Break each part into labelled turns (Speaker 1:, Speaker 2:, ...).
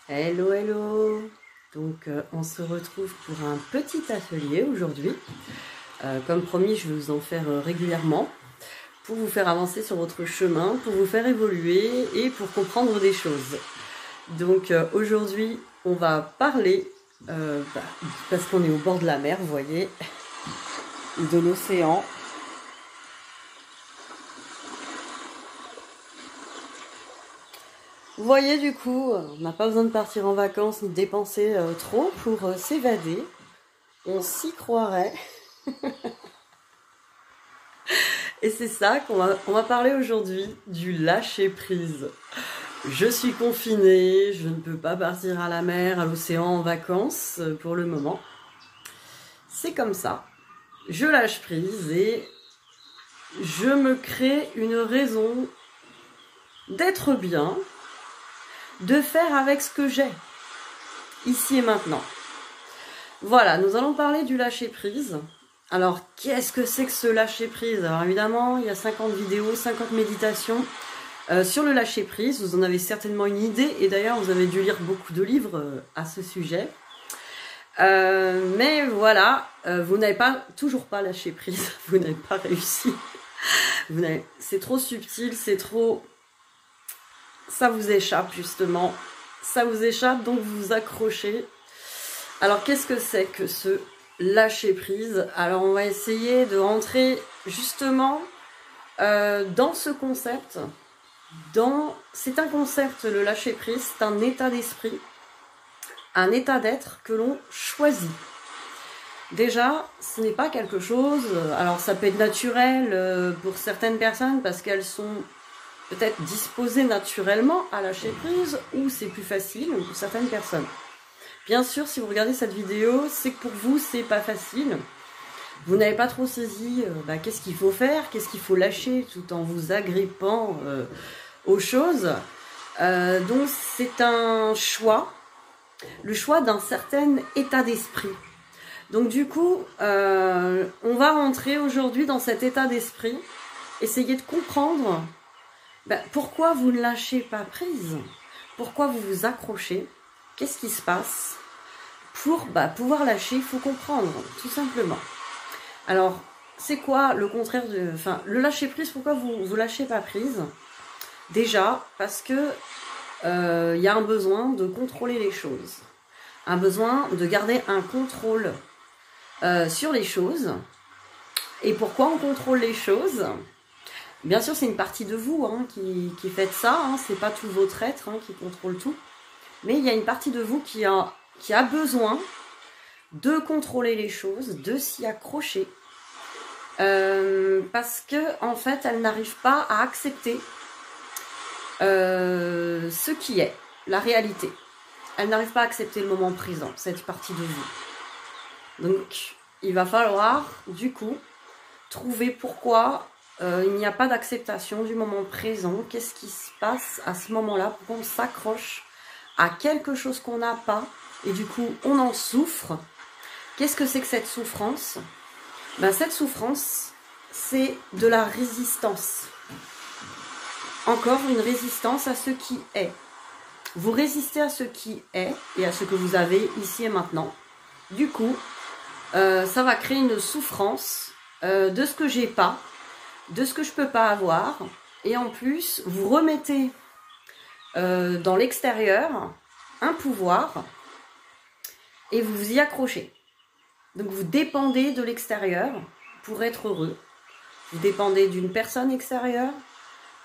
Speaker 1: Hello, hello. Donc on se retrouve pour un petit atelier aujourd'hui. Comme promis, je vais vous en faire régulièrement pour vous faire avancer sur votre chemin, pour vous faire évoluer et pour comprendre des choses. Donc aujourd'hui, on va parler, parce qu'on est au bord de la mer, vous voyez, de l'océan. Vous voyez, du coup, on n'a pas besoin de partir en vacances ni de dépenser trop pour s'évader. On s'y croirait. Et c'est ça on va parler aujourd'hui, du lâcher prise. Je suis confinée, je ne peux pas partir à la mer, à l'océan en vacances pour le moment. C'est comme ça. Je lâche prise et je me crée une raison d'être bien, de faire avec ce que j'ai, ici et maintenant. Voilà, nous allons parler du lâcher prise. Alors, qu'est-ce que c'est que ce lâcher prise? Alors évidemment, il y a 50 vidéos, 50 méditations sur le lâcher prise. Vous en avez certainement une idée, et d'ailleurs, vous avez dû lire beaucoup de livres à ce sujet. Mais voilà, vous n'avez toujours pas lâché prise, vous n'avez pas réussi. C'est trop subtil, c'est trop... Ça vous échappe justement, ça vous échappe, donc vous vous accrochez. Alors qu'est-ce que c'est que ce lâcher prise? Alors on va essayer de rentrer justement dans ce concept. C'est un concept, le lâcher prise, c'est un état d'esprit, un état d'être que l'on choisit. Déjà, ce n'est pas quelque chose, alors ça peut être naturel pour certaines personnes parce qu'elles sont peut-être disposées naturellement à lâcher prise, ou c'est plus facile pour certaines personnes. Bien sûr, si vous regardez cette vidéo, c'est que pour vous, c'est pas facile. Vous n'avez pas trop saisi qu'est-ce qu'il faut faire, qu'est-ce qu'il faut lâcher tout en vous agrippant aux choses. Donc c'est un choix, le choix d'un certain état d'esprit. Donc du coup, on va rentrer aujourd'hui dans cet état d'esprit, essayer de comprendre pourquoi vous ne lâchez pas prise, pourquoi vous vous accrochez, qu'est-ce qui se passe. Pour pouvoir lâcher, il faut comprendre, tout simplement. Alors, c'est quoi le contraire de... Enfin, le lâcher prise, pourquoi vous lâchez pas prise? Déjà, parce que y a un besoin de contrôler les choses. Un besoin de garder un contrôle sur les choses. Et pourquoi on contrôle les choses? Bien sûr, c'est une partie de vous qui fait ça. C'est pas tout votre être qui contrôle tout. Mais il y a une partie de vous qui a besoin de contrôler les choses, de s'y accrocher. Parce que en fait, elle n'arrive pas à accepter ce qui est, la réalité. Elle n'arrive pas à accepter le moment présent, cette partie de vous. Donc, il va falloir, du coup, trouver pourquoi il n'y a pas d'acceptation du moment présent. Qu'est-ce qui se passe à ce moment-là? Pourquoi on s'accroche à quelque chose qu'on n'a pas et du coup on en souffre? Qu'est-ce que c'est que cette souffrance? Cette souffrance, c'est de la résistance. Encore une résistance à ce qui est. Vous résistez à ce qui est et à ce que vous avez ici et maintenant. Du coup, ça va créer une souffrance de ce que j'ai pas, de ce que je peux pas avoir. Et en plus, vous remettez dans l'extérieur un pouvoir et vous vous y accrochez. Donc vous dépendez de l'extérieur pour être heureux. Vous dépendez d'une personne extérieure.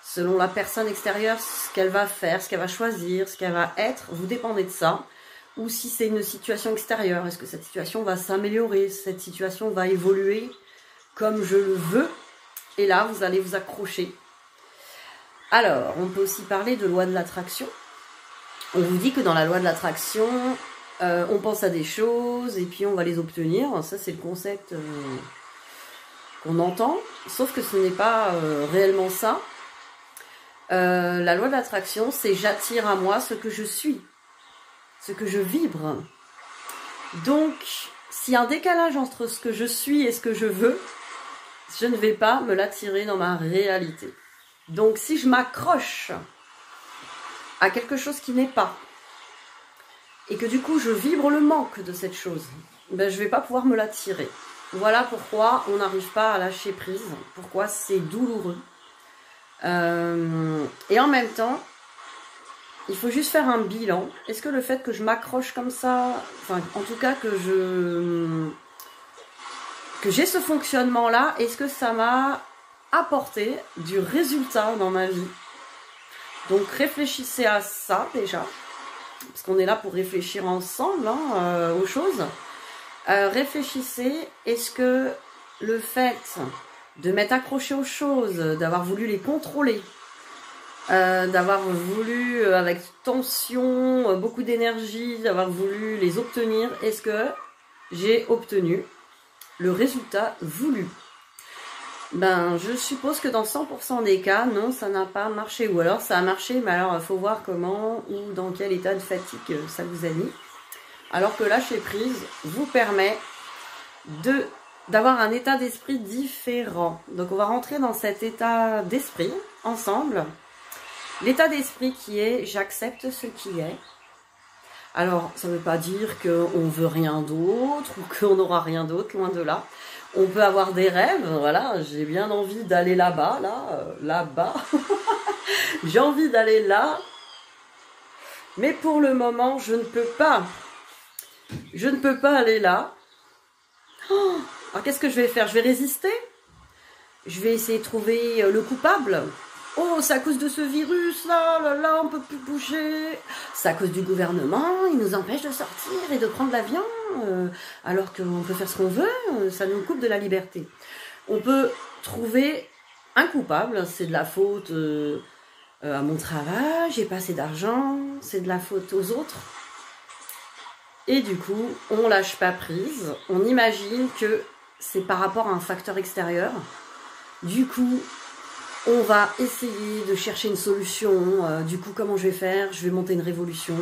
Speaker 1: Selon la personne extérieure, ce qu'elle va faire, ce qu'elle va choisir, ce qu'elle va être, vous dépendez de ça. Ou si c'est une situation extérieure, est-ce que cette situation va s'améliorer, cette situation va évoluer comme je le veux? Et là, vous allez vous accrocher. Alors, on peut aussi parler de loi de l'attraction. On vous dit que dans la loi de l'attraction, on pense à des choses et puis on va les obtenir. Ça, c'est le concept qu'on entend. Sauf que ce n'est pas réellement ça. La loi de l'attraction, c'est j'attire à moi ce que je suis, ce que je vibre. Donc, s'il y a un décalage entre ce que je suis et ce que je veux, je ne vais pas me l'attirer dans ma réalité. Donc, si je m'accroche à quelque chose qui n'est pas, et que du coup je vibre le manque de cette chose, ben, je ne vais pas pouvoir me l'attirer. Voilà pourquoi on n'arrive pas à lâcher prise, pourquoi c'est douloureux. Et en même temps, il faut juste faire un bilan. Est-ce que le fait que je m'accroche comme ça, enfin en tout cas que j'ai ce fonctionnement-là, est-ce que ça m'a apporté du résultat dans ma vie? Donc réfléchissez à ça déjà, parce qu'on est là pour réfléchir ensemble aux choses. Réfléchissez, est-ce que le fait de m'être accroché aux choses, d'avoir voulu les contrôler, d'avoir voulu avec tension, beaucoup d'énergie, d'avoir voulu les obtenir, est-ce que j'ai obtenu le résultat voulu? Ben, je suppose que dans 100% des cas, non, ça n'a pas marché. Ou alors ça a marché, mais alors il faut voir comment ou dans quel état de fatigue ça vous a mis. Alors que lâcher prise vous permet d'avoir un état d'esprit différent. Donc on va rentrer dans cet état d'esprit ensemble. L'état d'esprit qui est j'accepte ce qui est. Alors ça ne veut pas dire qu'on veut rien d'autre ou qu'on n'aura rien d'autre, loin de là. On peut avoir des rêves, voilà, j'ai bien envie d'aller là-bas, là-bas. J'ai envie d'aller là. Mais pour le moment, je ne peux pas. Je ne peux pas aller là. Oh, alors qu'est-ce que je vais faire? Je vais résister? Je vais essayer de trouver le coupable. Oh, c'est à cause de ce virus, là, on peut plus bouger. C'est à cause du gouvernement, il nous empêche de sortir et de prendre l'avion, alors qu'on peut faire ce qu'on veut, ça nous coupe de la liberté. On peut trouver un coupable, c'est de la faute à mon travail, j'ai pas assez d'argent, c'est de la faute aux autres. Et du coup, on lâche pas prise, on imagine que c'est par rapport à un facteur extérieur. Du coup, on va essayer de chercher une solution. Du coup, comment je vais faire? Je vais monter une révolution.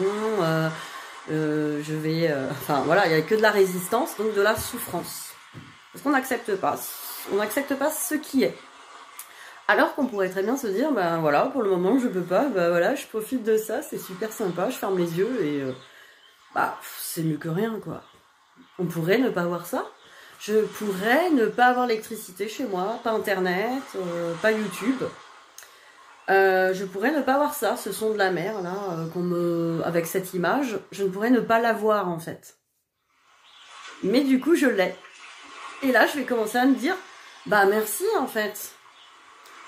Speaker 1: Enfin, voilà, il n'y a que de la résistance, donc de la souffrance. Parce qu'on n'accepte pas. On n'accepte pas ce qui est. Alors qu'on pourrait très bien se dire, ben voilà, pour le moment, je peux pas. Ben voilà, je profite de ça, c'est super sympa. Je ferme les yeux et c'est mieux que rien, quoi. On pourrait ne pas avoir ça. Je pourrais ne pas avoir l'électricité chez moi, pas internet, pas YouTube. Je pourrais ne pas avoir ça, ce son de la mer, là, avec cette image. Je ne pourrais ne pas l'avoir, en fait. Mais du coup, je l'ai. Et là, je vais commencer à me dire, bah merci, en fait.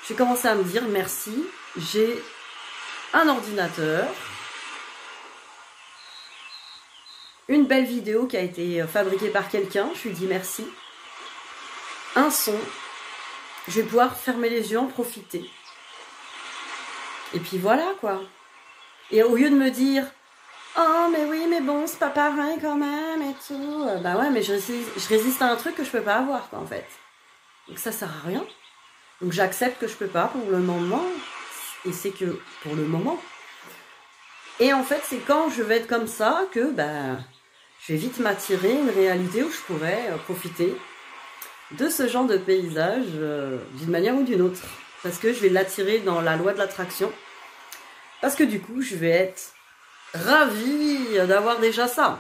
Speaker 1: Je vais commencer à me dire, merci, j'ai un ordinateur, une belle vidéo qui a été fabriquée par quelqu'un, je lui dis merci. Un son, je vais pouvoir fermer les yeux, en profiter. Et puis voilà, quoi. Et au lieu de me dire, oh mais oui, mais bon, c'est pas pareil quand même et tout. Bah ouais, mais je résiste à un truc que je peux pas avoir, quoi, en fait. Donc ça sert à rien. Donc j'accepte que je peux pas pour le moment. Et c'est que pour le moment. Et en fait, c'est quand je vais être comme ça que je vais vite m'attirer une réalité où je pourrais profiter de ce genre de paysage d'une manière ou d'une autre. Parce que je vais l'attirer dans la loi de l'attraction. Parce que du coup, je vais être ravie d'avoir déjà ça.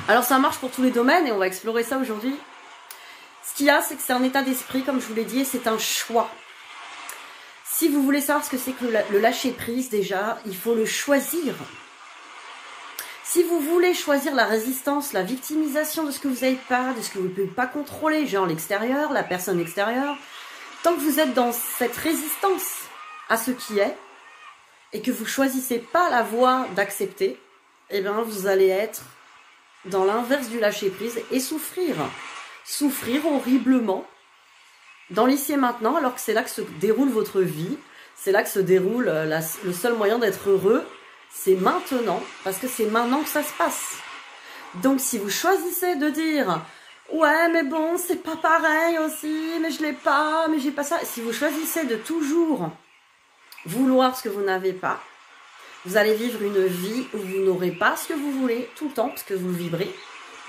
Speaker 1: Alors ça marche pour tous les domaines et on va explorer ça aujourd'hui. Ce qu'il y a, c'est que c'est un état d'esprit, comme je vous l'ai dit, et c'est un choix. Si vous voulez savoir ce que c'est que le lâcher prise, déjà, il faut le choisir. Si vous voulez choisir la résistance, la victimisation de ce que vous n'avez pas, de ce que vous ne pouvez pas contrôler, genre l'extérieur, la personne extérieure, tant que vous êtes dans cette résistance à ce qui est, et que vous ne choisissez pas la voie d'accepter, eh bien vous allez être dans l'inverse du lâcher prise et souffrir. Souffrir horriblement dans l'ici et maintenant, alors que c'est là que se déroule votre vie, c'est là que se déroule le seul moyen d'être heureux, c'est maintenant, parce que c'est maintenant que ça se passe. Donc si vous choisissez de dire « Ouais, mais bon, c'est pas pareil aussi, mais je l'ai pas, mais j'ai pas ça », si vous choisissez de toujours vouloir ce que vous n'avez pas, vous allez vivre une vie où vous n'aurez pas ce que vous voulez tout le temps, parce que vous vibrez.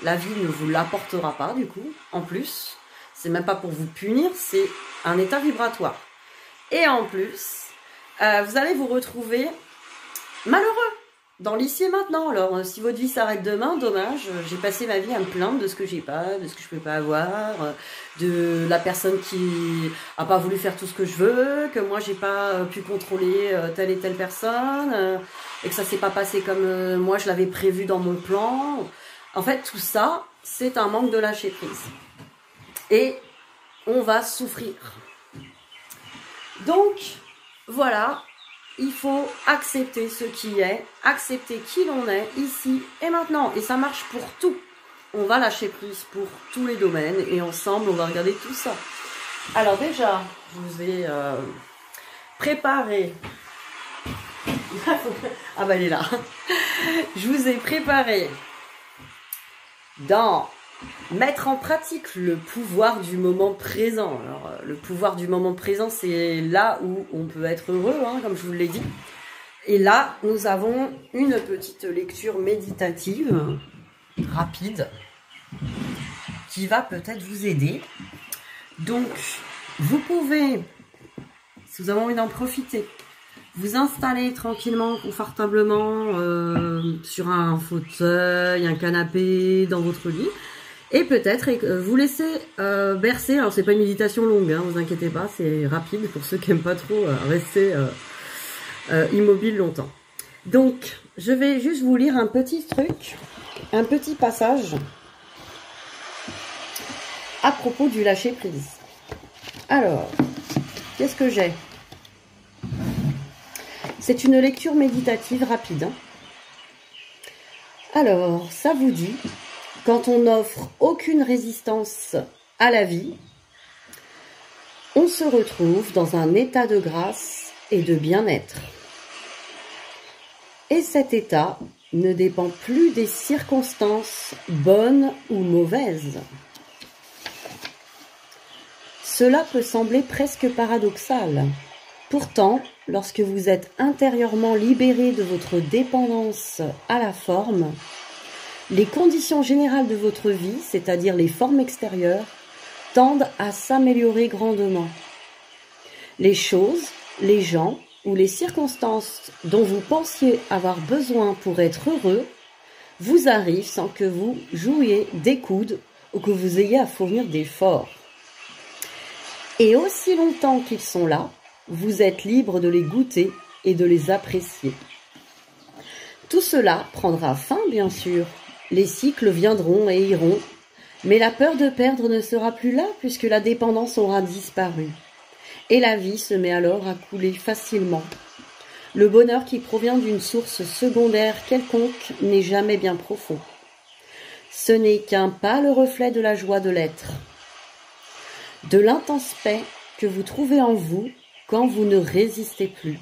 Speaker 1: La vie ne vous l'apportera pas, du coup, en plus. C'est même pas pour vous punir, c'est un état vibratoire. Et en plus, vous allez vous retrouver malheureux. dans l'ici et maintenant. Alors, si votre vie s'arrête demain, dommage, j'ai passé ma vie à me plaindre de ce que j'ai pas, de ce que je peux pas avoir, de la personne qui a pas voulu faire tout ce que je veux, que moi j'ai pas pu contrôler telle et telle personne, et que ça s'est pas passé comme moi je l'avais prévu dans mon plan. En fait, tout ça, c'est un manque de lâcher prise. Et on va souffrir. Donc, voilà. Il faut accepter ce qui est, accepter qui l'on est, ici et maintenant. Et ça marche pour tout. On va lâcher prise pour tous les domaines et ensemble, on va regarder tout ça. Alors déjà, je vous ai préparé... Ah bah elle est là. Je vous ai préparé dans mettre en pratique le pouvoir du moment présent. Alors, le pouvoir du moment présent, c'est là où on peut être heureux, hein, comme je vous l'ai dit. Et là, nous avons une petite lecture méditative, rapide, qui va peut-être vous aider. Donc, vous pouvez, si vous avez envie d'en profiter, vous installer tranquillement, confortablement sur un fauteuil, un canapé, dans votre lit. Et peut-être vous laisser bercer. Alors c'est pas une méditation longue, hein, vous inquiétez pas, c'est rapide pour ceux qui n'aiment pas trop rester immobile longtemps. Donc je vais juste vous lire un petit truc, un petit passage à propos du lâcher prise. Alors, qu'est-ce que j'ai? C'est une lecture méditative rapide. Hein. Alors, ça vous dit... Quand on n'offre aucune résistance à la vie, on se retrouve dans un état de grâce et de bien-être. Et cet état ne dépend plus des circonstances bonnes ou mauvaises. Cela peut sembler presque paradoxal. Pourtant, lorsque vous êtes intérieurement libéré de votre dépendance à la forme, les conditions générales de votre vie, c'est-à-dire les formes extérieures, tendent à s'améliorer grandement. Les choses, les gens ou les circonstances dont vous pensiez avoir besoin pour être heureux vous arrivent sans que vous jouiez des coudes ou que vous ayez à fournir d'efforts. Et aussi longtemps qu'ils sont là, vous êtes libre de les goûter et de les apprécier. Tout cela prendra fin, bien sûr. Les cycles viendront et iront, mais la peur de perdre ne sera plus là puisque la dépendance aura disparu. Et la vie se met alors à couler facilement. Le bonheur qui provient d'une source secondaire quelconque n'est jamais bien profond. Ce n'est qu'un pâle reflet de la joie de l'être, de l'intense paix que vous trouvez en vous quand vous ne résistez plus.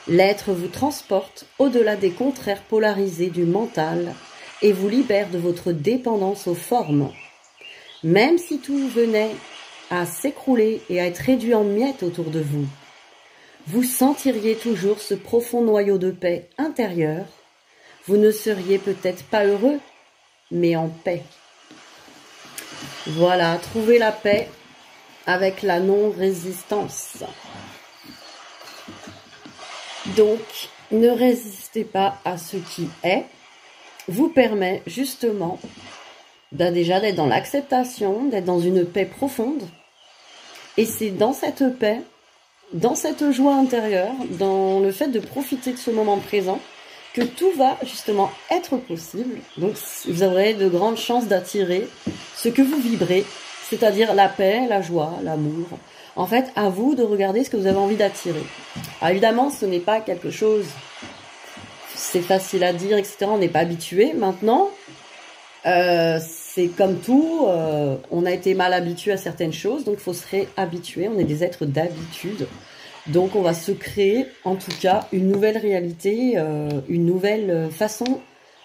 Speaker 1: L'être vous transporte au-delà des contraires polarisés du mental et vous libère de votre dépendance aux formes. Même si tout venait à s'écrouler et à être réduit en miettes autour de vous, vous sentiriez toujours ce profond noyau de paix intérieure. Vous ne seriez peut-être pas heureux, mais en paix. Voilà, trouvez la paix avec la non-résistance. Donc, ne résistez pas à ce qui est, vous permet justement déjà d'être dans l'acceptation, d'être dans une paix profonde. Et c'est dans cette paix, dans cette joie intérieure, dans le fait de profiter de ce moment présent, que tout va justement être possible. Donc vous aurez de grandes chances d'attirer ce que vous vibrez, c'est-à-dire la paix, la joie, l'amour. En fait, à vous de regarder ce que vous avez envie d'attirer. Alors évidemment, ce n'est pas quelque chose, c'est facile à dire, etc. On n'est pas habitué. Maintenant, c'est comme tout, on a été mal habitué à certaines choses, donc il faut se réhabituer. On est des êtres d'habitude. Donc on va se créer, en tout cas, une nouvelle réalité, une nouvelle façon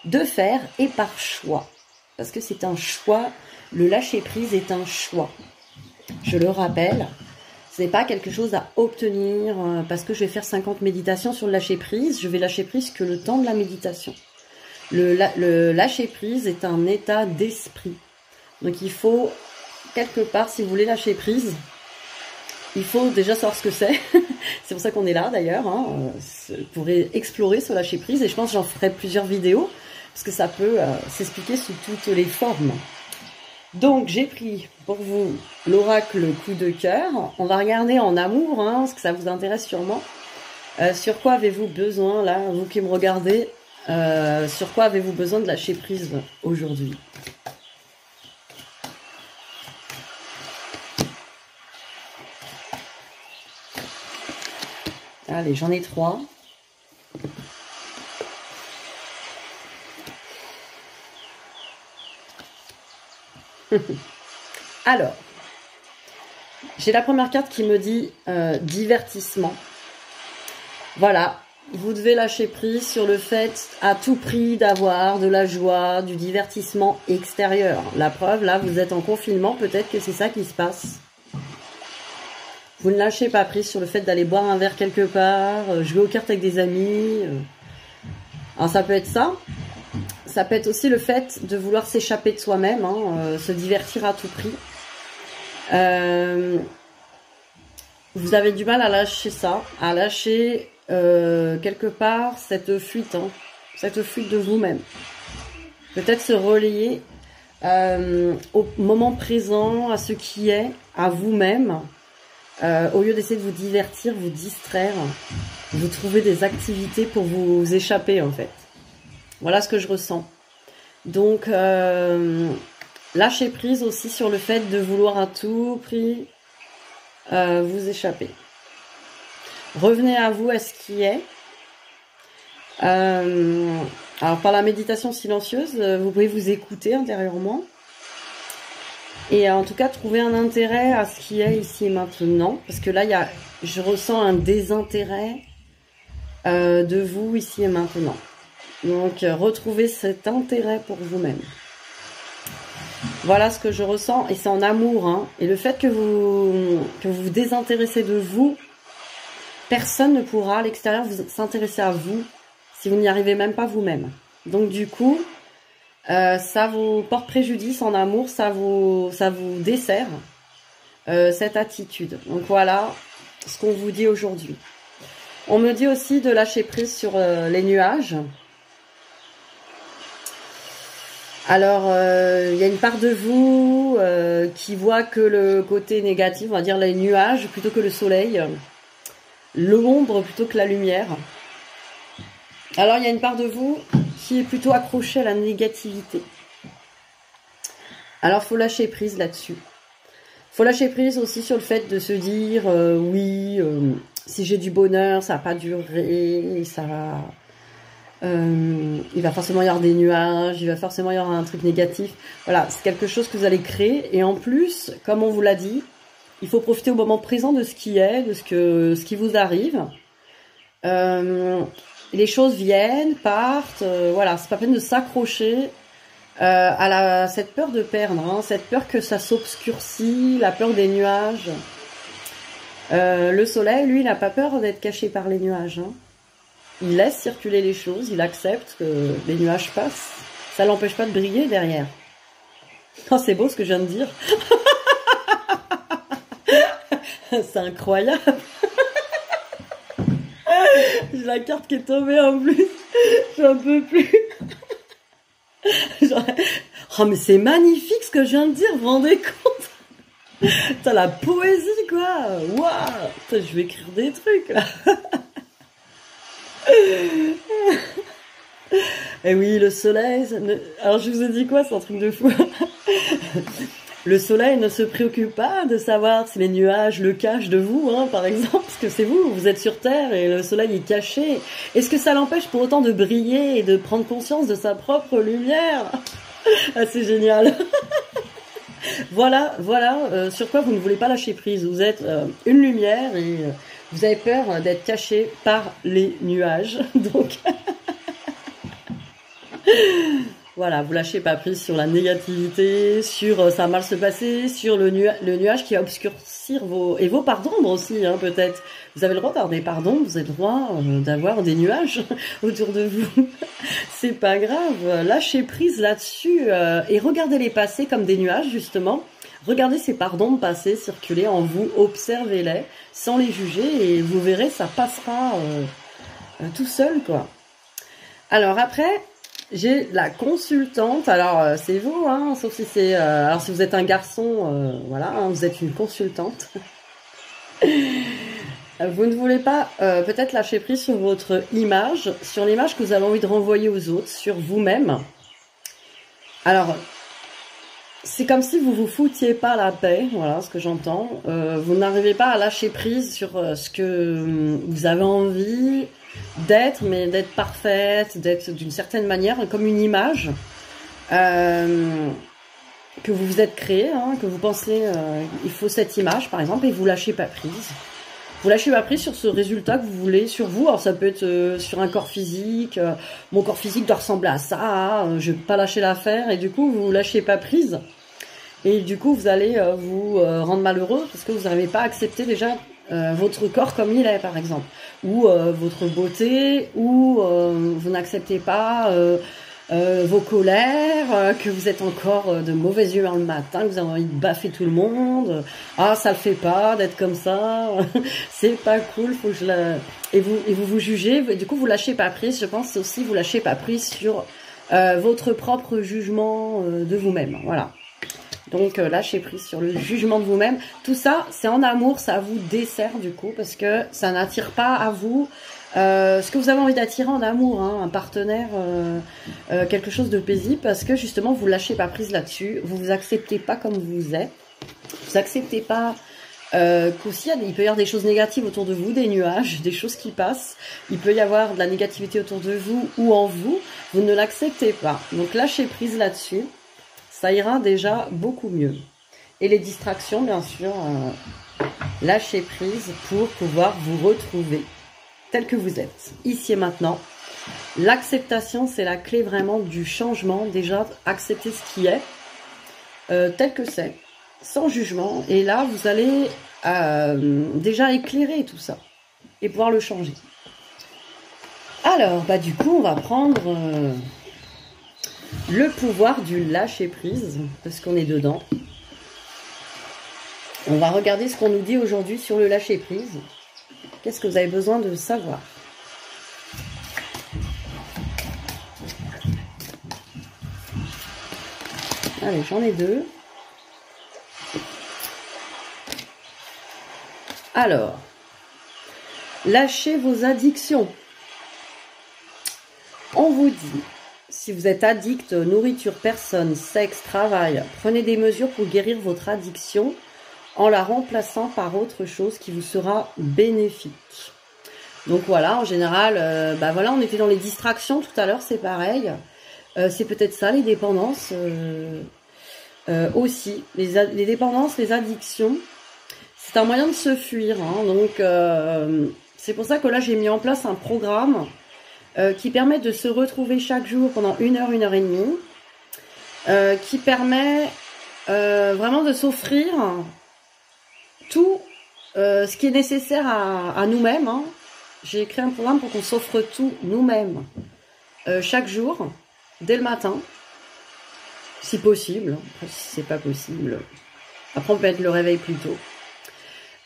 Speaker 1: de faire et par choix. Parce que c'est un choix, le lâcher-prise est un choix. Je le rappelle, ce n'est pas quelque chose à obtenir parce que je vais faire 50 méditations sur le lâcher-prise. Je vais lâcher prise que le temps de la méditation. Le lâcher-prise est un état d'esprit. Donc il faut, quelque part, si vous voulez lâcher prise, il faut déjà savoir ce que c'est. C'est pour ça qu'on est là d'ailleurs, hein, pour explorer ce lâcher prise. Et je pense que j'en ferai plusieurs vidéos, parce que ça peut s'expliquer sous toutes les formes. Donc j'ai pris pour vous l'oracle coup de cœur. On va regarder en amour, hein, parce que ça vous intéresse sûrement. Sur quoi avez-vous besoin, là, vous qui me regardez, sur quoi avez-vous besoin de lâcher prise aujourd'hui? Allez, j'en ai 3. Alors, j'ai la première carte qui me dit divertissement. Voilà, vous devez lâcher prise sur le fait à tout prix d'avoir de la joie, du divertissement extérieur. La preuve, là, vous êtes en confinement, peut-être que c'est ça qui se passe. Vous ne lâchez pas prise sur le fait d'aller boire un verre quelque part, jouer aux cartes avec des amis. Alors ça peut être ça. Ça peut être aussi le fait de vouloir s'échapper de soi-même, hein, se divertir à tout prix. Vous avez du mal à lâcher ça, à lâcher quelque part cette fuite de vous-même. Peut-être se relayer au moment présent, à ce qui est, à vous-même. Au lieu d'essayer de vous divertir, vous distraire, vous trouver des activités pour vous échapper en fait. Voilà ce que je ressens. Donc, lâchez prise aussi sur le fait de vouloir à tout prix vous échapper. Revenez à vous, à ce qui est. Alors, par la méditation silencieuse, vous pouvez vous écouter intérieurement. Et en tout cas, trouver un intérêt à ce qui est ici et maintenant. Parce que là, je ressens un désintérêt de vous ici et maintenant. Donc, retrouvez cet intérêt pour vous-même. Voilà ce que je ressens. Et c'est en amour. Hein. Et le fait que vous vous désintéressez de vous, personne ne pourra à l'extérieur s'intéresser à vous si vous n'y arrivez même pas vous-même. Donc, du coup, ça vous porte préjudice en amour, ça vous dessert cette attitude. Donc voilà ce qu'on vous dit aujourd'hui. On me dit aussi de lâcher prise sur les nuages. Alors, il y a une part de vous qui voit que le côté négatif, on va dire les nuages plutôt que le soleil, l'ombre plutôt que la lumière. Alors, il y a une part de vous qui est plutôt accrochée à la négativité. Alors, il faut lâcher prise là-dessus. Il faut lâcher prise aussi sur le fait de se dire, oui, si j'ai du bonheur, ça va pas durer, ça va... il va forcément y avoir des nuages, il va forcément y avoir un truc négatif. Voilà, c'est quelque chose que vous allez créer. Et en plus, comme on vous l'a dit, il faut profiter au moment présent de ce qui est, de ce qui vous arrive. Les choses viennent, partent. Voilà, c'est pas peine de s'accrocher à cette peur de perdre, hein, cette peur que ça s'obscurcit, la peur des nuages. Le soleil, lui, il n'a pas peur d'être caché par les nuages. Hein. Il laisse circuler les choses, il accepte que les nuages passent. Ça l'empêche pas de briller derrière. Oh, c'est beau ce que je viens de dire. C'est incroyable. J'ai la carte qui est tombée en plus. J'en peux plus. Genre... Oh, mais c'est magnifique ce que je viens de dire, vous vous rendez compte? T'as la poésie, quoi. Waouh. Je vais écrire des trucs, là. Et oui, le soleil... Alors, je vous ai dit quoi, c'est un truc de fou. Le soleil ne se préoccupe pas de savoir si les nuages le cachent de vous, hein, par exemple, parce que c'est vous, vous êtes sur Terre et le soleil est caché. Est-ce que ça l'empêche pour autant de briller et de prendre conscience de sa propre lumière? Ah, c'est génial. Voilà sur quoi vous ne voulez pas lâcher prise. Vous êtes une lumière et vous avez peur d'être caché par les nuages. Donc... Voilà, vous lâchez pas prise sur la négativité, sur ça va mal se passer, sur le nuage qui va obscurcir vos parts d'ombre aussi, hein, peut-être. Vous avez le droit d'avoir des parts d'ombre, vous avez le droit d'avoir des nuages autour de vous. C'est pas grave, lâchez prise là-dessus et regardez-les passer comme des nuages, justement. regardez ces pardons passer, circuler en vous, observez-les sans les juger et vous verrez, ça passera tout seul, quoi. Alors après, j'ai la consultante. Alors c'est vous, hein, sauf si c'est... alors si vous êtes un garçon, voilà, hein, vous êtes une consultante. Vous ne voulez pas peut-être lâcher prise sur votre image, sur l'image que vous avez envie de renvoyer aux autres, sur vous-même. Alors, c'est comme si vous vous foutiez pas la paix, voilà ce que j'entends. Vous n'arrivez pas à lâcher prise sur ce que vous avez envie d'être, mais d'être parfaite, d'être d'une certaine manière, comme une image que vous vous êtes créée, hein, que vous pensez il faut cette image par exemple, et vous lâchez pas prise. Vous lâchez pas prise sur ce résultat que vous voulez sur vous. Alors ça peut être sur un corps physique, mon corps physique doit ressembler à ça, je vais pas lâcher l'affaire, et du coup vous lâchez pas prise. Et du coup vous allez vous rendre malheureux parce que vous n'arrivez pas à accepter déjà votre corps comme il est par exemple. Ou votre beauté, ou vous n'acceptez pas vos colères, que vous êtes encore de mauvaise humeur le matin, que vous avez envie de baffer tout le monde. Ah, ça le fait pas d'être comme ça, c'est pas cool, faut que je la... Et vous jugez, et du coup vous lâchez pas prise. Je pense aussi vous lâchez pas prise sur votre propre jugement de vous-même, voilà. Donc lâchez prise sur le jugement de vous-même. Tout ça, c'est en amour, ça vous dessert du coup, parce que ça n'attire pas à vous ce que vous avez envie d'attirer en amour, hein, un partenaire, quelque chose de paisible, parce que justement vous lâchez pas prise là-dessus, vous vous acceptez pas comme vous êtes, vous acceptez pas qu'aussi il peut y avoir des choses négatives autour de vous, des nuages, des choses qui passent, il peut y avoir de la négativité autour de vous ou en vous, vous ne l'acceptez pas, donc lâchez prise là-dessus, ça ira déjà beaucoup mieux. Et les distractions, bien sûr, lâchez prise pour pouvoir vous retrouver tel que vous êtes, ici et maintenant. L'acceptation, c'est la clé vraiment du changement. Déjà, accepter ce qui est, tel que c'est, sans jugement. Et là, vous allez déjà éclairer tout ça et pouvoir le changer. Alors, bah, du coup, on va prendre le pouvoir du lâcher-prise, parce qu'on est dedans. On va regarder ce qu'on nous dit aujourd'hui sur le lâcher-prise. Qu'est-ce que vous avez besoin de savoir? Allez, j'en ai deux. Alors, lâchez vos addictions. On vous dit, si vous êtes addict, nourriture, personne, sexe, travail, prenez des mesures pour guérir votre addiction en la remplaçant par autre chose qui vous sera bénéfique. Donc voilà, en général, bah voilà, on était dans les distractions tout à l'heure, c'est pareil. C'est peut-être ça, les dépendances aussi. Les dépendances, les addictions, c'est un moyen de se fuir. Hein, donc c'est pour ça que là, j'ai mis en place un programme qui permet de se retrouver chaque jour pendant 1 heure, 1 heure et demie, qui permet vraiment de s'offrir tout ce qui est nécessaire à nous-mêmes. Hein. J'ai écrit un programme pour qu'on s'offre tout nous-mêmes chaque jour, dès le matin, si possible. Après, si c'est pas possible, après on peut mettre le réveil plus tôt.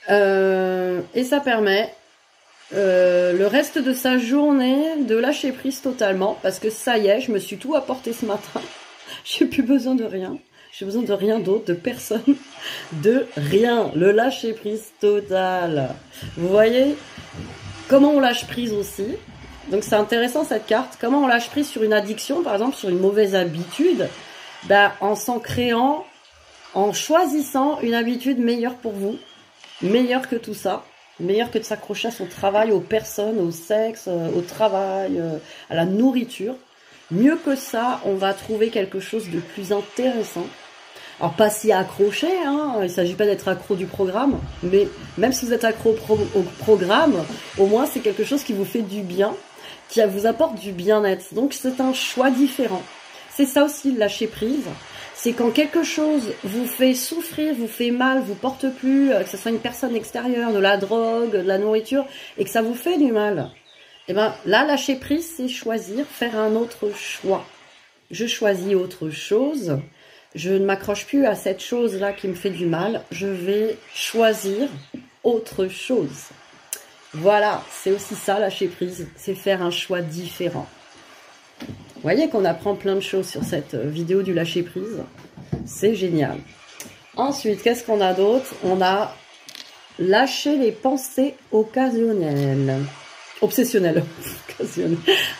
Speaker 1: Et ça permet le reste de sa journée de lâcher prise totalement, parce que ça y est, je me suis tout apporté ce matin. J'ai plus besoin de rien. J'ai besoin de rien d'autre, de personne, de rien. Le lâcher prise total. Vous voyez comment on lâche prise aussi. Donc c'est intéressant cette carte. Comment on lâche prise sur une addiction, par exemple, sur une mauvaise habitude, ben, en s'en créant, en choisissant une habitude meilleure pour vous, meilleure que tout ça, meilleure que de s'accrocher à son travail, aux personnes, au sexe, au travail, à la nourriture. Mieux que ça, on va trouver quelque chose de plus intéressant. Alors, pas si accroché, hein, il ne s'agit pas d'être accro du programme, mais même si vous êtes accro au programme, au moins c'est quelque chose qui vous fait du bien, qui vous apporte du bien-être. Donc, c'est un choix différent. C'est ça aussi, le lâcher prise. C'est quand quelque chose vous fait souffrir, vous fait mal, vous porte plus, que ce soit une personne extérieure, de la drogue, de la nourriture, et que ça vous fait du mal. Et bien là, lâcher prise, c'est choisir, faire un autre choix. Je choisis autre chose, Je ne m'accroche plus à cette chose-là qui me fait du mal. Je vais choisir autre chose. Voilà, c'est aussi ça, lâcher prise. C'est faire un choix différent. Vous voyez qu'on apprend plein de choses sur cette vidéo du lâcher prise. C'est génial. Ensuite, qu'est-ce qu'on a d'autre? On a lâché les pensées occasionnelles. Obsessionnelles.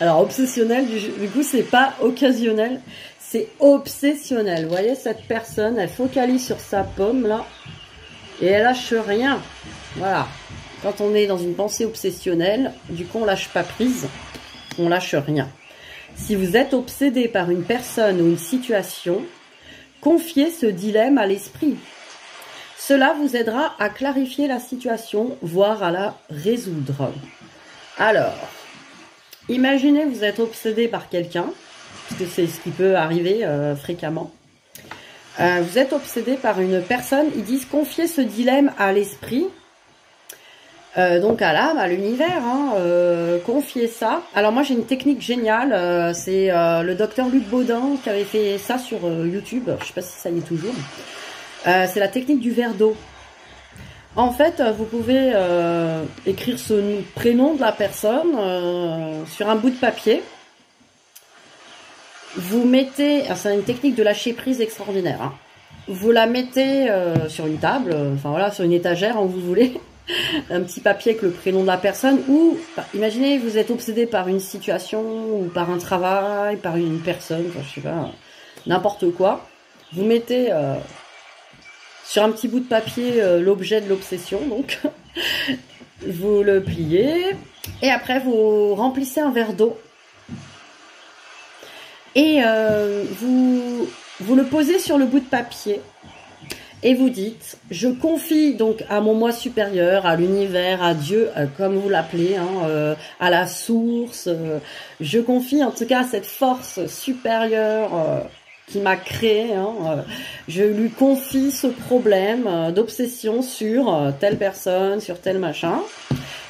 Speaker 1: Alors, obsessionnel, du coup, c'est pas occasionnel. C'est obsessionnel. Vous voyez, cette personne, elle focalise sur sa pomme, là. Et elle lâche rien. Voilà. Quand on est dans une pensée obsessionnelle, du coup, on lâche pas prise. On lâche rien. Si vous êtes obsédé par une personne ou une situation, confiez ce dilemme à l'esprit. Cela vous aidera à clarifier la situation, voire à la résoudre. Alors, imaginez vous êtes obsédé par quelqu'un, parce que c'est ce qui peut arriver fréquemment. Vous êtes obsédé par une personne, ils disent confiez ce dilemme à l'esprit. Donc à l'âme, à l'univers, hein, confier ça. Alors moi j'ai une technique géniale, c'est le docteur Luc Baudin qui avait fait ça sur YouTube, je sais pas si ça y est toujours. C'est la technique du verre d'eau. En fait, vous pouvez écrire ce prénom de la personne sur un bout de papier. Vous mettez, c'est une technique de lâcher prise extraordinaire, hein. Vous la mettez sur une table, enfin voilà, sur une étagère, hein, où vous voulez. Un petit papier avec le prénom de la personne, ou imaginez vous êtes obsédé par une situation ou par un travail, par une personne, enfin, je sais pas, n'importe quoi. Vous mettez sur un petit bout de papier l'objet de l'obsession, donc vous le pliez et après vous remplissez un verre d'eau et vous le posez sur le bout de papier. Et vous dites, je confie donc à mon moi supérieur, à l'univers, à Dieu, comme vous l'appelez, hein, à la source. Je confie en tout cas à cette force supérieure qui m'a créé. Hein, je lui confie ce problème d'obsession sur telle personne, sur tel machin.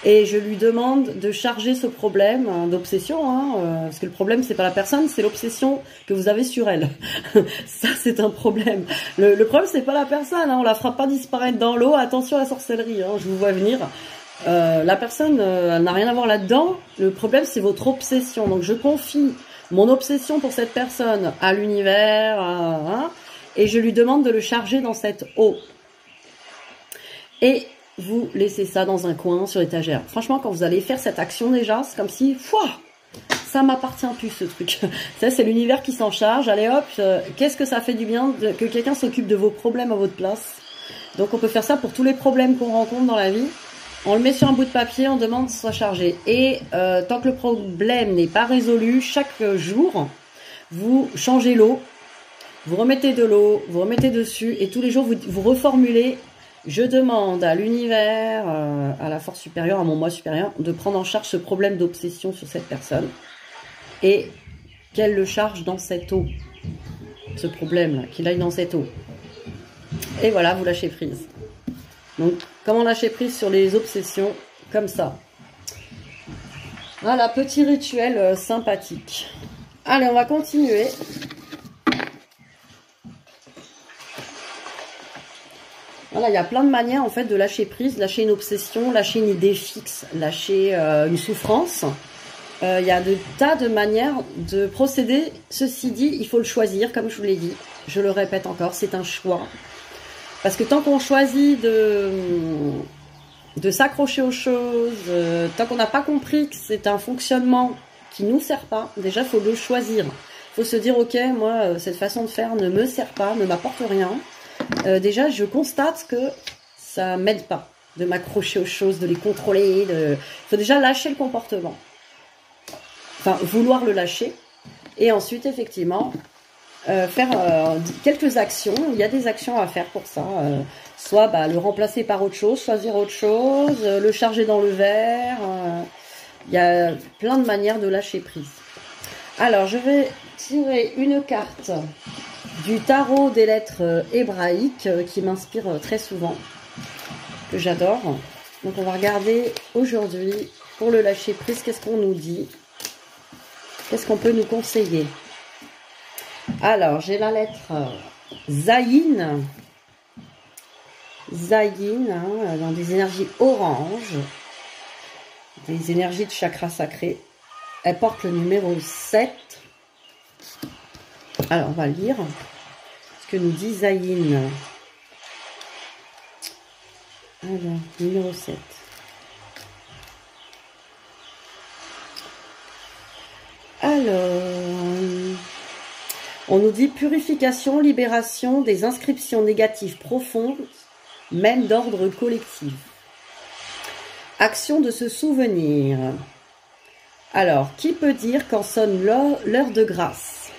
Speaker 1: Et je lui demande de charger ce problème d'obsession, hein, parce que le problème c'est pas la personne, c'est l'obsession que vous avez sur elle. Ça c'est un problème. Le problème c'est pas la personne, hein, on la fera pas disparaître dans l'eau. Attention à la sorcellerie, hein, je vous vois venir. La personne elle n'a rien à voir là-dedans. Le problème c'est votre obsession. Donc je confie mon obsession pour cette personne à l'univers, hein, et je lui demande de le charger dans cette eau. Et vous laissez ça dans un coin sur l'étagère. Franchement, quand vous allez faire cette action déjà, c'est comme si, ça m'appartient plus ce truc. Ça, c'est l'univers qui s'en charge. Allez hop, qu'est-ce que ça fait du bien que quelqu'un s'occupe de vos problèmes à votre place. Donc on peut faire ça pour tous les problèmes qu'on rencontre dans la vie. On le met sur un bout de papier, on demande que ce soit chargé. Et tant que le problème n'est pas résolu, chaque jour, vous changez l'eau, vous remettez de l'eau, vous remettez dessus, et tous les jours, vous reformulez. Je demande à l'univers, à la force supérieure, à mon moi supérieur, de prendre en charge ce problème d'obsession sur cette personne et qu'elle le charge dans cette eau, ce problème-là, qu'il aille dans cette eau. Et voilà, vous lâchez prise. Donc, comment lâcher prise sur les obsessions? Comme ça. Voilà, petit rituel sympathique. Allez, on va continuer. Voilà, il y a plein de manières en fait de lâcher prise, lâcher une obsession, lâcher une idée fixe, lâcher une souffrance. Il y a de tas de manières de procéder. Ceci dit, il faut le choisir, comme je vous l'ai dit. Je le répète encore, c'est un choix. Parce que tant qu'on choisit de s'accrocher aux choses, tant qu'on n'a pas compris que c'est un fonctionnement qui ne nous sert pas, déjà il faut le choisir. Il faut se dire, ok, moi, cette façon de faire ne me sert pas, ne m'apporte rien. Déjà, je constate que ça m'aide pas de m'accrocher aux choses, de les contrôler. Il faut déjà lâcher le comportement. Enfin, vouloir le lâcher. Et ensuite, effectivement, faire quelques actions. Il y a des actions à faire pour ça. Soit le remplacer par autre chose, choisir autre chose, le charger dans le verre. Il y a plein de manières de lâcher prise. Alors, je vais tirer une carte du tarot des lettres hébraïques qui m'inspire très souvent, que j'adore. Donc on va regarder aujourd'hui, pour le lâcher prise, qu'est-ce qu'on nous dit, qu'est-ce qu'on peut nous conseiller. Alors j'ai la lettre Zayin. Zayin, hein, dans des énergies orange, des énergies de chakra sacré. Elle porte le numéro 7. Alors, on va lire ce que nous dit Zayin. Alors, numéro 7. Alors, on nous dit purification, libération des inscriptions négatives profondes, même d'ordre collectif. Action de se souvenir. Alors, qui peut dire quand sonne l'heure de grâce?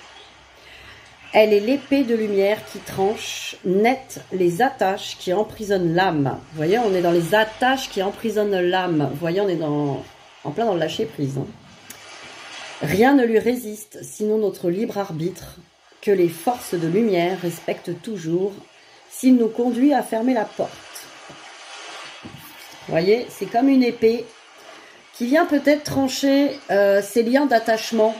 Speaker 1: Elle est l'épée de lumière qui tranche net les attaches qui emprisonnent l'âme. Vous voyez, on est dans les attaches qui emprisonnent l'âme. Vous voyez, on est en plein dans le lâcher prise. Hein. Rien ne lui résiste, sinon notre libre arbitre, que les forces de lumière respectent toujours, s'il nous conduit à fermer la porte. Vous voyez, c'est comme une épée qui vient peut-être trancher ces liens d'attachement.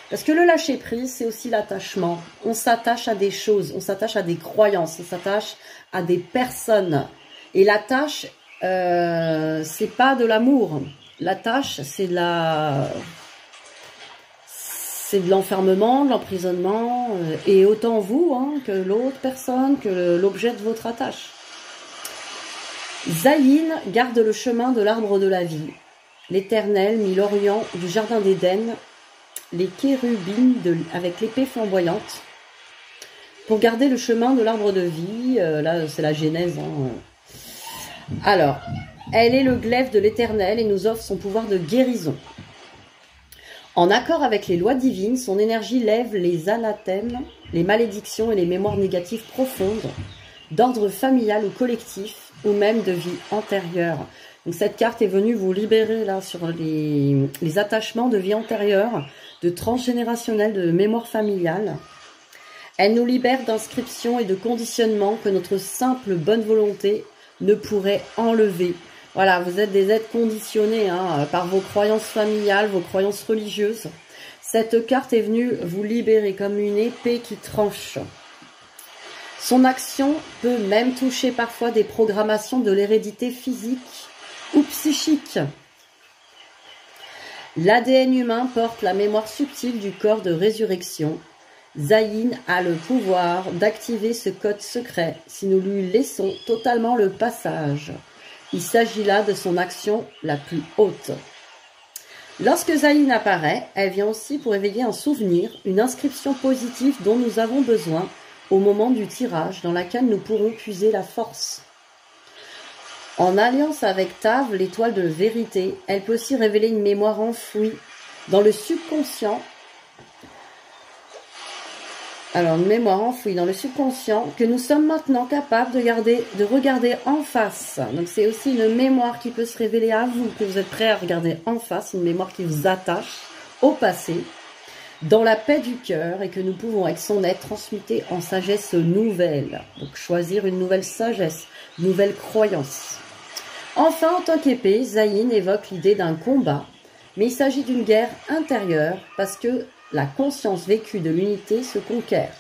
Speaker 1: Parce que le lâcher-prise, c'est aussi l'attachement. On s'attache à des choses, on s'attache à des croyances, on s'attache à des personnes. Et l'attache, c'est pas de l'amour. L'attache, c'est de l'enfermement, de l'emprisonnement, et autant vous hein, que l'autre personne, que l'objet de votre attache. Zayin garde le chemin de l'arbre de la vie. L'Éternel mit l'Orient du jardin d'Éden, les chérubins avec l'épée flamboyante, pour garder le chemin de l'arbre de vie. Là, c'est la Genèse. Hein. Alors, elle est le glaive de l'Éternel et nous offre son pouvoir de guérison. En accord avec les lois divines, son énergie lève les anathèmes, les malédictions et les mémoires négatives profondes, d'ordre familial ou collectif, ou même de vie antérieure. Donc cette carte est venue vous libérer là sur les attachements de vie antérieure, de transgénérationnel, de mémoire familiale. Elle nous libère d'inscriptions et de conditionnements que notre simple bonne volonté ne pourrait enlever. Voilà, vous êtes des êtres conditionnés hein, par vos croyances familiales, vos croyances religieuses. Cette carte est venue vous libérer comme une épée qui tranche. Son action peut même toucher parfois des programmations de l'hérédité physique ou psychique. L'ADN humain porte la mémoire subtile du corps de résurrection. Zayin a le pouvoir d'activer ce code secret si nous lui laissons totalement le passage. Il s'agit là de son action la plus haute. Lorsque Zayin apparaît, elle vient aussi pour éveiller un souvenir, une inscription positive dont nous avons besoin au moment du tirage, dans laquelle nous pourrons puiser la force. En alliance avec Tav, l'étoile de vérité, elle peut aussi révéler une mémoire enfouie dans le subconscient. Alors, une mémoire enfouie dans le subconscient que nous sommes maintenant capables de regarder en face. Donc, c'est aussi une mémoire qui peut se révéler à vous, que vous êtes prêts à regarder en face, une mémoire qui vous attache au passé, dans la paix du cœur, et que nous pouvons, avec son aide, transmuter en sagesse nouvelle. Donc, choisir une nouvelle sagesse, une nouvelle croyance. Enfin, en tant qu'épée, Zayin évoque l'idée d'un combat, mais il s'agit d'une guerre intérieure parce que la conscience vécue de l'unité se conquiert.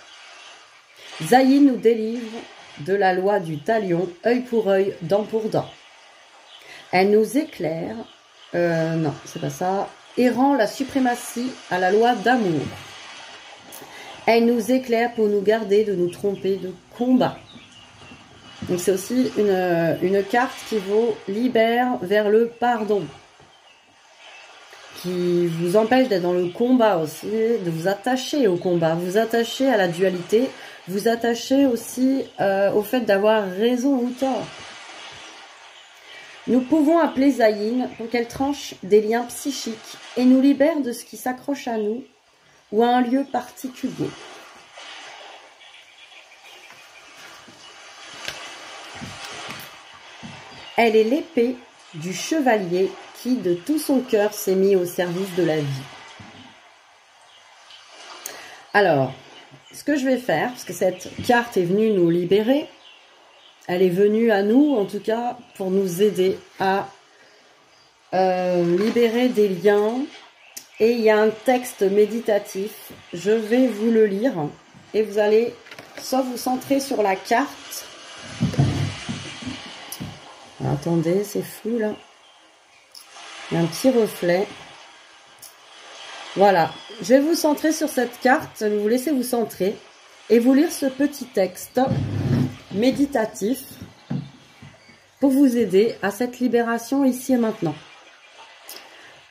Speaker 1: Zayin nous délivre de la loi du talion, œil pour œil, dent pour dent. Elle nous éclaire, non, c'est pas ça, et rend la suprématie à la loi d'amour. Elle nous éclaire pour nous garder de nous tromper de combat. Donc c'est aussi une carte qui vous libère vers le pardon, qui vous empêche d'être dans le combat aussi, de vous attacher au combat, vous attacher à la dualité, vous attacher aussi au fait d'avoir raison ou tort. Nous pouvons appeler Zayin pour qu'elle tranche des liens psychiques et nous libère de ce qui s'accroche à nous ou à un lieu particulier. Elle est l'épée du chevalier qui, de tout son cœur, s'est mis au service de la vie. Alors, ce que je vais faire, parce que cette carte est venue nous libérer, elle est venue à nous, en tout cas, pour nous aider à libérer des liens. Et il y a un texte méditatif, je vais vous le lire, et vous allez soit vous centrez sur la carte. Attendez, c'est flou là. Il y a un petit reflet. Voilà, je vais vous centrer sur cette carte, je vais vous laisser vous centrer et vous lire ce petit texte méditatif pour vous aider à cette libération ici et maintenant.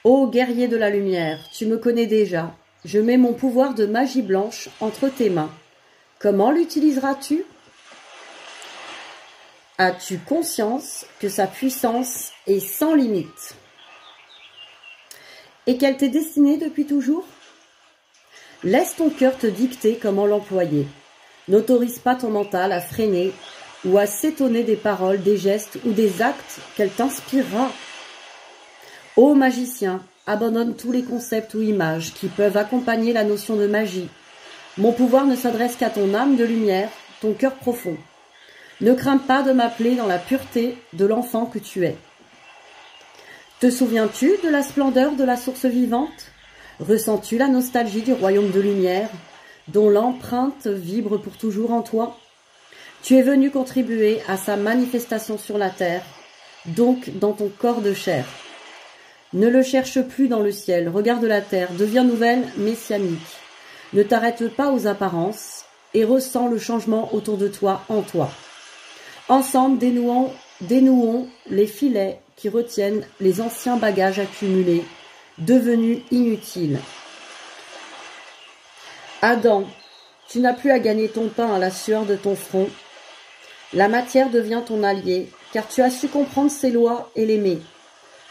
Speaker 1: Ô guerrier de la lumière, tu me connais déjà, je mets mon pouvoir de magie blanche entre tes mains. Comment l'utiliseras-tu? As-tu conscience que sa puissance est sans limite? Et qu'elle t'est destinée depuis toujours? Laisse ton cœur te dicter comment l'employer. N'autorise pas ton mental à freiner ou à s'étonner des paroles, des gestes ou des actes qu'elle t'inspirera. Ô magicien, abandonne tous les concepts ou images qui peuvent accompagner la notion de magie. Mon pouvoir ne s'adresse qu'à ton âme de lumière, ton cœur profond. Ne crains pas de m'appeler dans la pureté de l'enfant que tu es. Te souviens-tu de la splendeur de la source vivante? Ressens-tu la nostalgie du royaume de lumière, dont l'empreinte vibre pour toujours en toi? Tu es venu contribuer à sa manifestation sur la terre, donc dans ton corps de chair. Ne le cherche plus dans le ciel, regarde la terre, deviens nouvelle messianique. Ne t'arrête pas aux apparences et ressens le changement autour de toi en toi. Ensemble, dénouons les filets qui retiennent les anciens bagages accumulés, devenus inutiles. Adam, tu n'as plus à gagner ton pain à la sueur de ton front. La matière devient ton allié, car tu as su comprendre ses lois et l'aimer.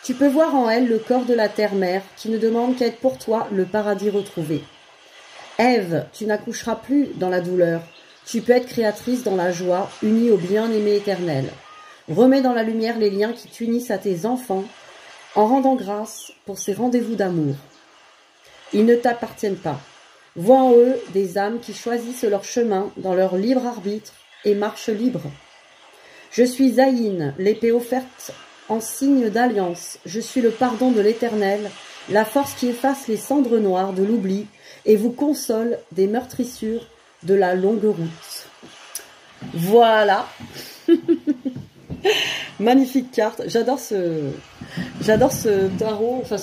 Speaker 1: Tu peux voir en elle le corps de la terre-mère, qui ne demande qu'à être pour toi le paradis retrouvé. Ève, tu n'accoucheras plus dans la douleur. Tu peux être créatrice dans la joie, unie au bien-aimé éternel. Remets dans la lumière les liens qui t'unissent à tes enfants, en rendant grâce pour ces rendez-vous d'amour. Ils ne t'appartiennent pas. Vois en eux des âmes qui choisissent leur chemin dans leur libre arbitre et marchent libres. Je suis Zaïn, l'épée offerte en signe d'alliance. Je suis le pardon de l'Éternel, la force qui efface les cendres noires de l'oubli et vous console des meurtrissures de la longue route. Voilà. Magnifique carte. J'adore ce tarot. Enfin,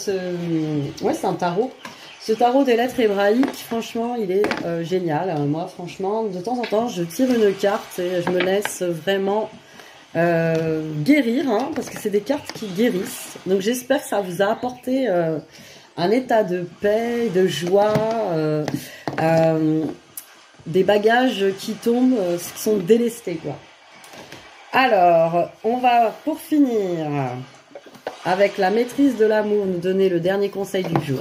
Speaker 1: ouais, c'est un tarot. Ce tarot des lettres hébraïques, franchement, il est génial. Moi, franchement, de temps en temps, je tire une carte et je me laisse vraiment guérir, hein, parce que c'est des cartes qui guérissent. Donc, j'espère que ça vous a apporté un état de paix, de joie, des bagages qui tombent, qui sont délestés, quoi. Alors, on va, pour finir, avec la maîtrise de l'amour, nous donner le dernier conseil du jour.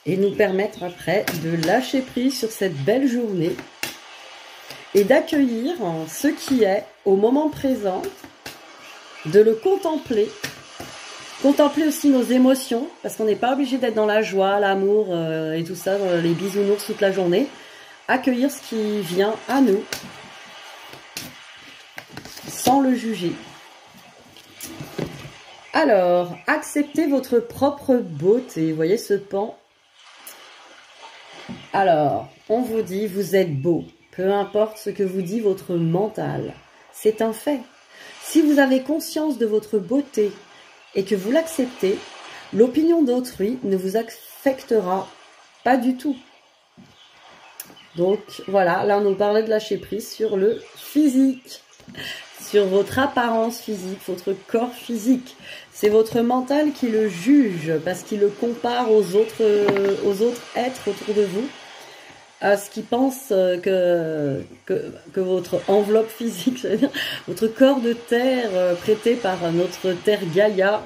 Speaker 1: Et nous permettre après de lâcher prise sur cette belle journée et d'accueillir ce qui est au moment présent, de le contempler. Contempler aussi nos émotions, parce qu'on n'est pas obligé d'être dans la joie, l'amour et tout ça, dans les bisounours toute la journée. Accueillir ce qui vient à nous, sans le juger. Alors, acceptez votre propre beauté. Vous voyez ce pan? Alors, on vous dit, vous êtes beau. Peu importe ce que vous dit votre mental. C'est un fait. Si vous avez conscience de votre beauté, et que vous l'acceptez, l'opinion d'autrui ne vous affectera pas du tout. Donc voilà, là on nous parlait de lâcher prise sur le physique, sur votre apparence physique, votre corps physique. C'est votre mental qui le juge parce qu'il le compare aux autres êtres autour de vous, à ce qui pense que votre enveloppe physique, c'est-à-dire votre corps de terre prêté par notre terre Gaïa,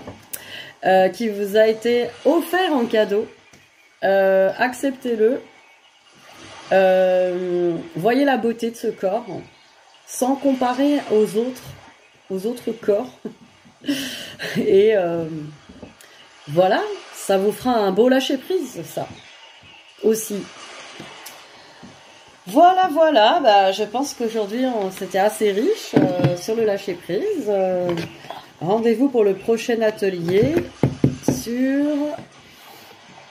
Speaker 1: qui vous a été offert en cadeau. Acceptez-le. Voyez la beauté de ce corps, sans comparer aux autres corps. Et voilà, ça vous fera un beau lâcher-prise, ça, aussi. Voilà, bah, je pense qu'aujourd'hui, c'était assez riche sur le lâcher-prise. Rendez-vous pour le prochain atelier sur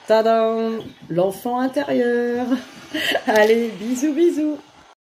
Speaker 1: tadam, l'enfant intérieur. Allez, bisous bisous.